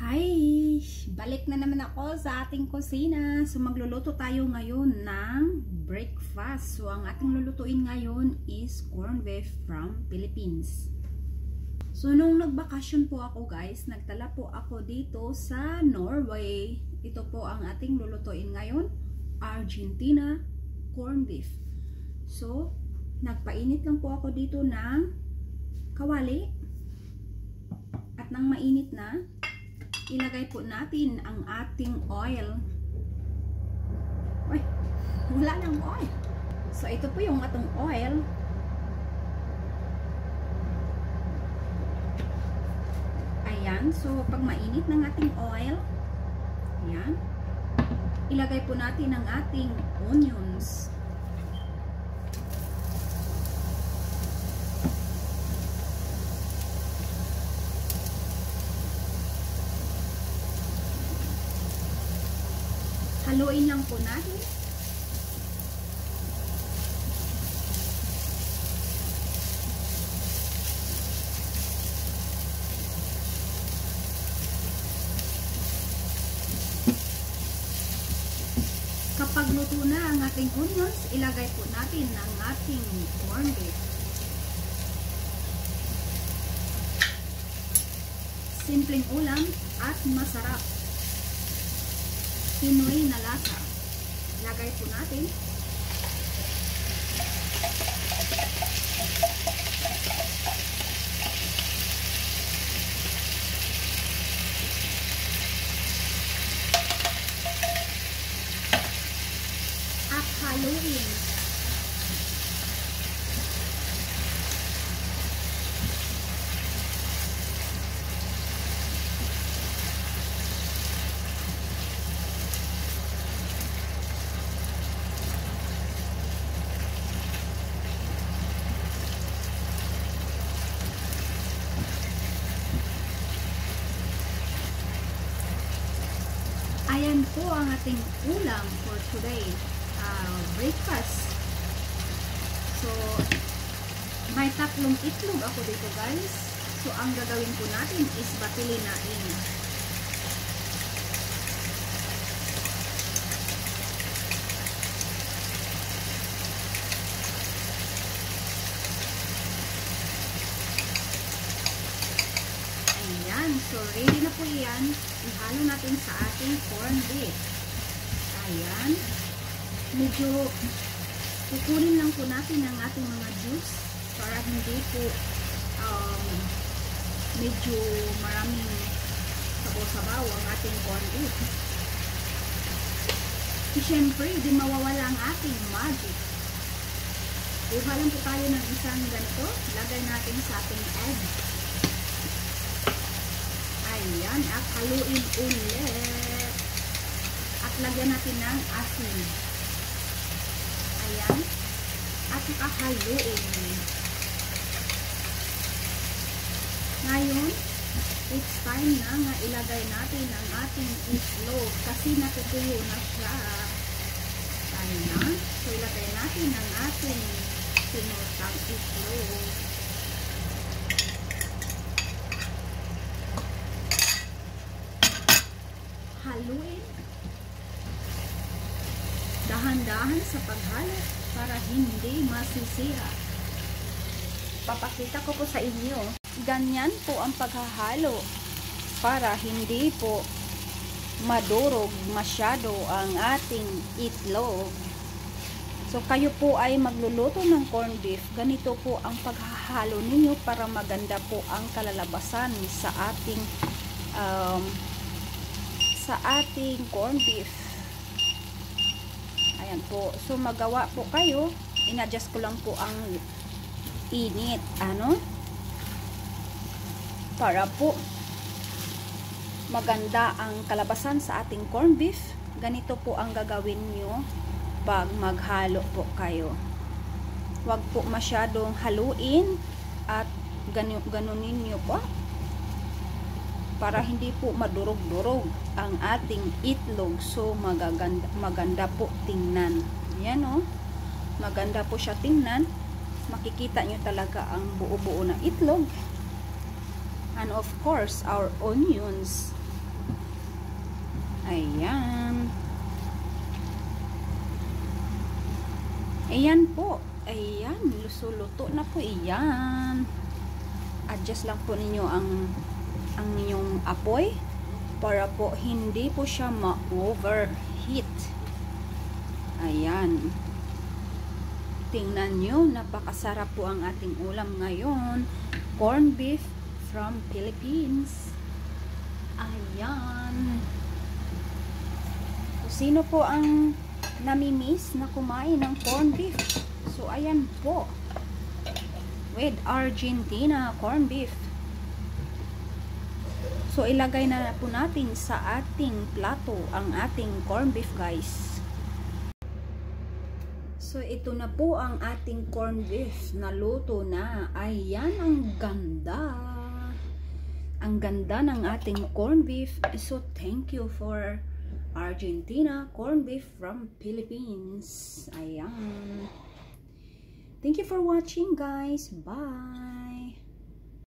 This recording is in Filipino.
Hi! Balik na naman ako sa ating kusina. So magluluto tayo ngayon ng breakfast. So ang ating lulutuin ngayon is corned beef from Philippines. So nung nagbakasyon po ako guys, nagtala po ako dito sa Norway. Ito po ang ating lulutuin ngayon, Argentina corned beef. So nagpainit lang po ako dito ng kawali. At nang mainit na, ilagay po natin ang ating oil. Uy, wala nang oil. So ito po yung atong oil. Ayan, so pag mainit ng ating oil, ayan, ilagay po natin ang ating onions. Haluin lang po natin. Kapag luto na ang ating onions, ilagay po natin ang ating corned beef. Simpleng ulam at masarap. Pinoy na lasa. Lagay po natin. At haluin. Ayan po ang ating ulam for today, breakfast. So, may 3 itlog ako dito guys. So, ang gagawin po natin is batilinain. Ayan, so ready na po yan. Ihalo natin sa ating corned beef. Ayan. Medyo kukunin lang po natin ang ating mga juice para hindi po medyo maraming sabaw-sabaw ang ating corned beef. Siyempre, di mawawala ang ating magic. Kuha lang po tayo ng isang ganito. Lagay natin sa ating egg. Ayan, at haluin ulit. At lagyan natin ng asin. Ayan. At haluin. Ngayon, it's time na nga ilagay natin ang ating itlog kasi natutuyo na siya. Ayan. So, ilagay natin ang ating sinutang itlog. Haluin. Dahan-dahan sa paghalo para hindi masisira. Papakita ko po sa inyo. Ganyan po ang paghahalo para hindi po madurog masyado ang ating itlog. So kayo po ay magluluto ng corned beef. Ganito po ang paghahalo ninyo para maganda po ang kalalabasan sa ating corned beef. Ayan po. So magawa po kayo. In-adjust ko lang po ang init. Para po maganda ang kalabasan sa ating corned beef. Ganito po ang gagawin nyo pag maghalo po kayo. Huwag po masyadong haluin at ganunin nyo po para hindi po madurog-durog ang ating itlog. So maganda po tingnan. Yan maganda po siya tingnan. Makikita nyo talaga ang buo-buo na itlog. And of course, our onions. Ayan. Ayan po. Ayan, luto na po iyan. Adjust lang po ninyo ang inyong apoy para po hindi po siya ma-overheat. Ayan. Tingnan nyo, napakasarap po ang ating ulam ngayon. Corned beef from Philippines. Ayan. So, sino po ang namimiss na kumain ng corned beef? So, ayan po. With Argentina corned beef. So, ilagay na po natin sa ating plato ang ating corned beef, guys. So, ito na po ang ating corned beef. Naluto na. Ayan, ang ganda. Ang ganda ng ating corned beef. So, thank you for Argentina corned beef from Philippines. Ayan. Thank you for watching, guys. Bye.